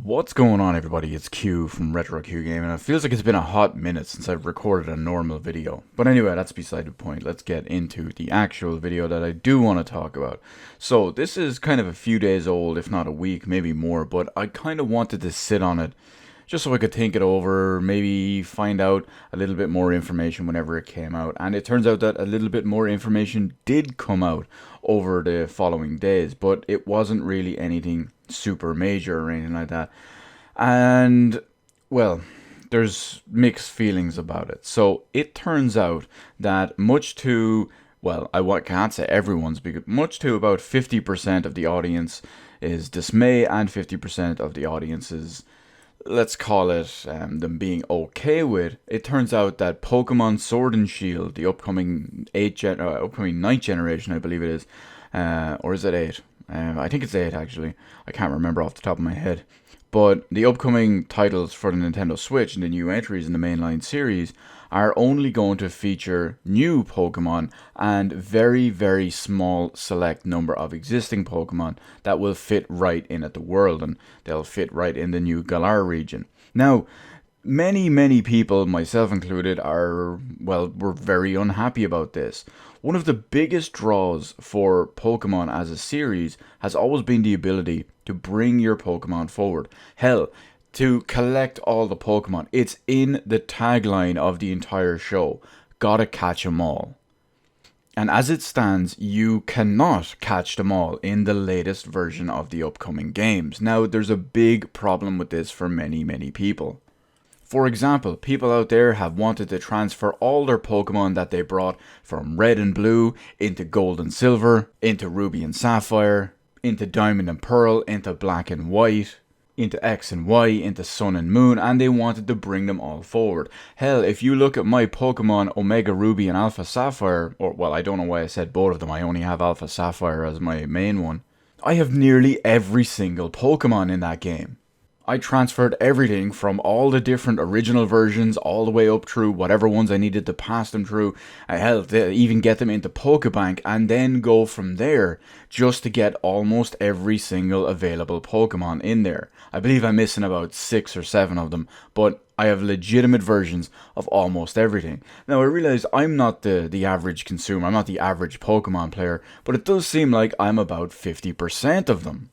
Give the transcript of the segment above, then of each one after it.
What's going on, everybody? It's Q from Retro Q Gaming, and it feels like it's been a hot minute since I've recorded a normal video. But anyway, that's beside the point. Let's get into the actual video that I do want to talk about. So, this is kind of a few days old, if not a week, maybe more, but I kind of wanted to sit on it just so I could think it over, maybe find out a little bit more information whenever it came out. And it turns out that a little bit more information did come out over the following days, but it wasn't really anything super major or anything like that. And, well, there's mixed feelings about it. So it turns out that I can't say everyone's, because much to about 50% of the audience is dismay, and 50% of the audience is, let's call it, them being okay with. It turns out that Pokemon Sword and Shield, the upcoming upcoming 9th generation, I believe it is, or is it 8? I think it's 8 actually. I can't remember off the top of my head. But the upcoming titles for the Nintendo Switch and the new entries in the mainline series are only going to feature new Pokemon and very, very small select number of existing Pokemon that will fit right in at the world, and they'll fit right in the new Galar region. Now, many people, myself included, were very unhappy about this. One of the biggest draws for Pokemon as a series has always been the ability to bring your Pokemon forward. Hell, to collect all the Pokemon. It's in the tagline of the entire show. Gotta catch 'em all. And as it stands, you cannot catch them all in the latest version of the upcoming games. Now, there's a big problem with this for many people. For example, people out there have wanted to transfer all their Pokemon that they brought from Red and Blue into Gold and Silver, into Ruby and Sapphire, into Diamond and Pearl, into Black and White, into X and Y, into Sun and Moon, and they wanted to bring them all forward. Hell, if you look at my Pokemon Omega Ruby and Alpha Sapphire, I don't know why I said both of them, I only have Alpha Sapphire as my main one, I have nearly every single Pokemon in that game. I transferred everything from all the different original versions all the way up through whatever ones I needed to pass them through. Hell, to even get them into Pokebank, and then go from there just to get almost every single available Pokemon in there. I believe I'm missing about 6 or 7 of them, but I have legitimate versions of almost everything. Now, I realize I'm not the average consumer, I'm not the average Pokemon player, but it does seem like I'm about 50% of them.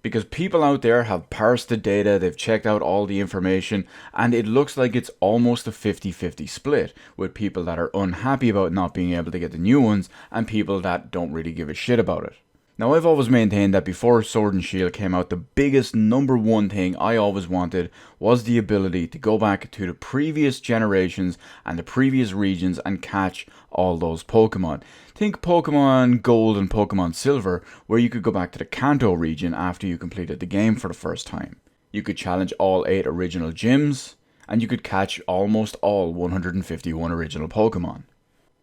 Because people out there have parsed the data, they've checked out all the information, and it looks like it's almost a 50-50 split, with people that are unhappy about not being able to get the new ones, and people that don't really give a shit about it. Now, I've always maintained that before Sword and Shield came out, the biggest number one thing I always wanted was the ability to go back to the previous generations and the previous regions and catch all those Pokemon. Think Pokemon Gold and Pokemon Silver, where you could go back to the Kanto region after you completed the game for the first time. You could challenge all 8 original gyms, and you could catch almost all 151 original Pokemon.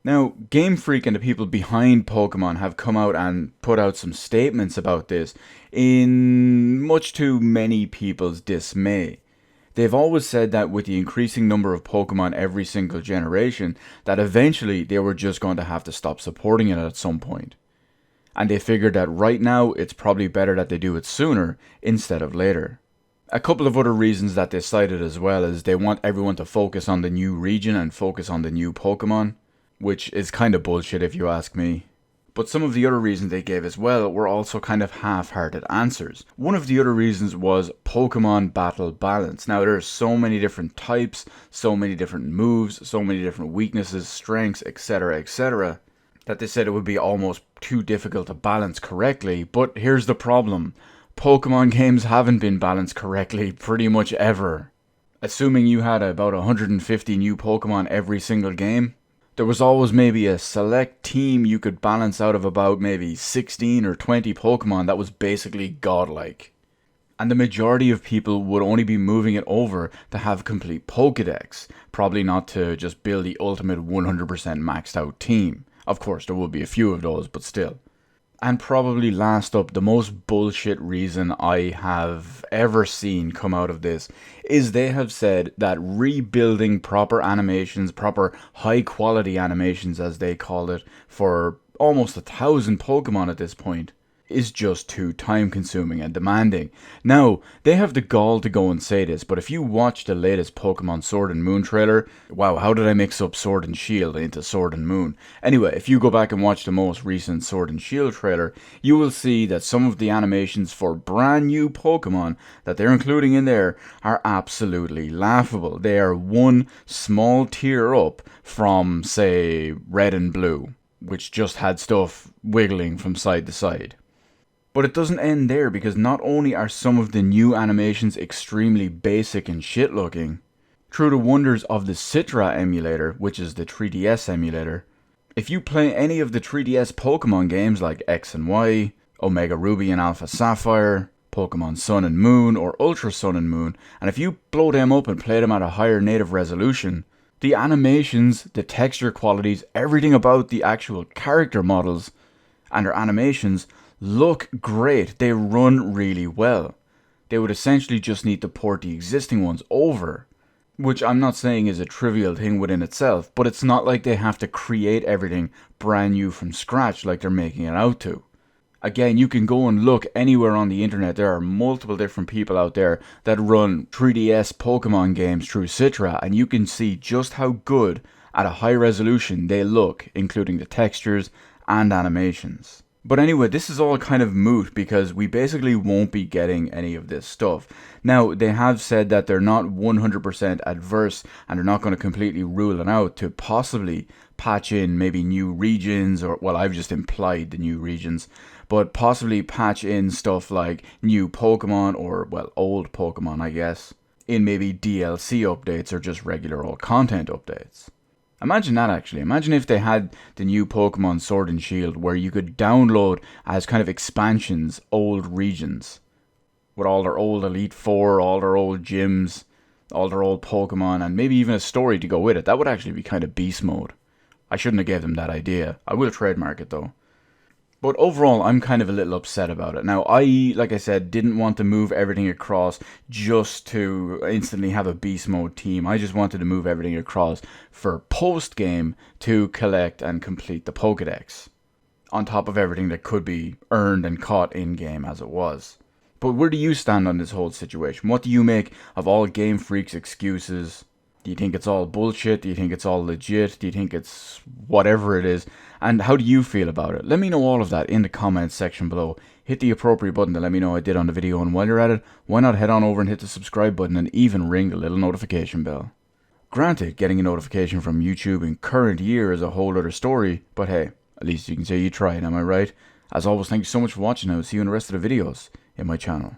Now, Game Freak and the people behind Pokemon have come out and put out some statements about this, in much to many people's dismay. They've always said that with the increasing number of Pokemon every single generation, that eventually they were just going to have to stop supporting it at some point. And they figured that right now it's probably better that they do it sooner instead of later. A couple of other reasons that they cited as well is they want everyone to focus on the new region and focus on the new Pokemon, which is kind of bullshit if you ask me. But some of the other reasons they gave as well were also kind of half-hearted answers. One of the other reasons was Pokemon battle balance. Now, there's so many different types, so many different moves, so many different weaknesses, strengths, etc., that they said it would be almost too difficult to balance correctly. But here's the problem. Pokemon games haven't been balanced correctly pretty much ever. Assuming you had about 150 new Pokemon every single game, there was always maybe a select team you could balance out of about maybe 16 or 20 Pokemon that was basically godlike. And the majority of people would only be moving it over to have complete Pokedex, probably not to just build the ultimate 100% maxed out team. Of course, there would be a few of those, but still. And probably last up, the most bullshit reason I have ever seen come out of this is they have said that rebuilding proper animations, proper high quality animations as they call it, for almost 1,000 Pokemon at this point, is just too time consuming and demanding. Now, they have the gall to go and say this, but if you watch the latest Pokemon Sword and Moon trailer, wow, how did I mix up Sword and Shield into Sword and Moon? Anyway, if you go back and watch the most recent Sword and Shield trailer, you will see that some of the animations for brand new Pokemon that they're including in there are absolutely laughable. They are one small tier up from, say, Red and Blue, which just had stuff wiggling from side to side. But it doesn't end there, because not only are some of the new animations extremely basic and shit looking, through the wonders of the Citra emulator, which is the 3DS emulator, if you play any of the 3DS Pokemon games like X and Y, Omega Ruby and Alpha Sapphire, Pokemon Sun and Moon, or Ultra Sun and Moon, and if you blow them up and play them at a higher native resolution, the animations, the texture qualities, everything about the actual character models and their animations look great. They run really well. They would essentially just need to port the existing ones over, which I'm not saying is a trivial thing within itself, but it's not like they have to create everything brand new from scratch like they're making it out to. Again, you can go and look anywhere on the internet. There are multiple different people out there that run 3DS Pokemon games through Citra, and you can see just how good at a high resolution they look, including the textures and animations. But anyway, this is all kind of moot because we basically won't be getting any of this stuff. Now, they have said that they're not 100% adverse and they're not going to completely rule it out to possibly patch in maybe new regions, or, well, I've just implied the new regions, but possibly patch in stuff like new Pokemon, or, well, old Pokemon, I guess, in maybe DLC updates or just regular old content updates. Imagine that, actually. Imagine if they had the new Pokemon Sword and Shield where you could download as kind of expansions old regions with all their old Elite Four, all their old gyms, all their old Pokemon, and maybe even a story to go with it. That would actually be kind of beast mode. I shouldn't have gave them that idea. I will trademark it though. But overall, I'm kind of a little upset about it. Now, like I said, didn't want to move everything across just to instantly have a beast mode team. I just wanted to move everything across for post-game to collect and complete the Pokedex, on top of everything that could be earned and caught in-game as it was. But where do you stand on this whole situation? What do you make of all Game Freak's excuses? Do you think it's all bullshit? Do you think it's all legit? Do you think it's whatever it is? And how do you feel about it? Let me know all of that in the comments section below. Hit the appropriate button to let me know I did on the video, and while you're at it, why not head on over and hit the subscribe button and even ring the little notification bell. Granted, getting a notification from YouTube in current year is a whole other story, but hey, at least you can say you tried, am I right? As always, thank you so much for watching, and I will see you in the rest of the videos in my channel.